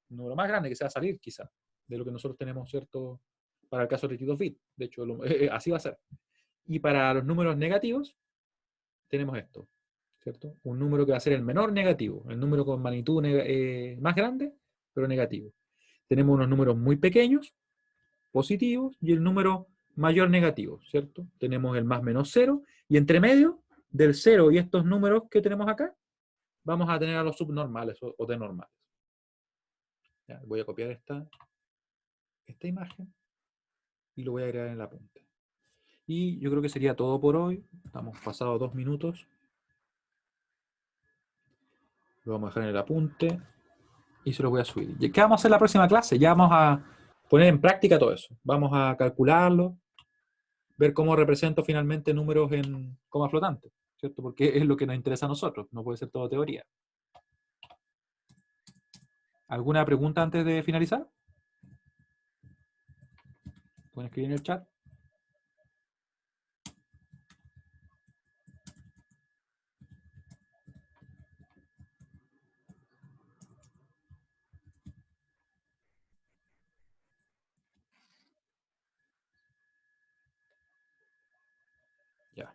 Un número más grande que se va a salir, quizá, de lo que nosotros tenemos, ¿cierto? Para el caso de 32 bits. De hecho, así va a ser. Y para los números negativos, tenemos esto, ¿cierto? Un número que va a ser el menor negativo, el número con magnitud más grande, pero negativo. Tenemos unos números muy pequeños, positivos, y el número mayor negativo, ¿cierto? Tenemos el más menos 0, y entre medio del 0 y estos números que tenemos acá, vamos a tener a los subnormales o de normales. Ya, voy a copiar esta imagen y lo voy a agregar en el apunte. Y yo creo que sería todo por hoy. Estamos pasados 2 minutos. Lo vamos a dejar en el apunte y se lo voy a subir. ¿Qué vamos a hacer en la próxima clase? Ya vamos a poner en práctica todo eso. Vamos a calcularlo, ver cómo represento finalmente números en coma flotante, ¿cierto? Porque es lo que nos interesa a nosotros, no puede ser todo teoría. ¿Alguna pregunta antes de finalizar? Pueden escribir en el chat. Ya.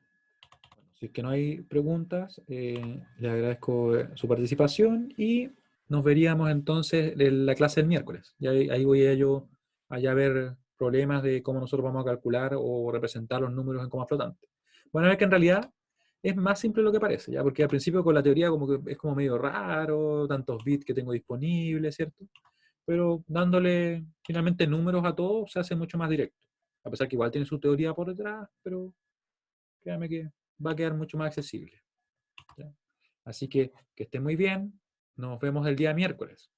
Bueno, si es que no hay preguntas, les agradezco su participación y nos veríamos entonces en la clase del miércoles. Y ahí voy a yo allá ver problemas de cómo nosotros vamos a calcular o representar los números en coma flotante. Bueno, es que en realidad es más simple de lo que parece, ¿ya? Porque al principio con la teoría como que es como medio raro, tantos bits que tengo disponibles, ¿cierto? Pero dándole finalmente números a todo se hace mucho más directo. A pesar que igual tiene su teoría por detrás, pero créanme que va a quedar mucho más accesible. ¿Ya? Así que estén muy bien. Nos vemos el día miércoles.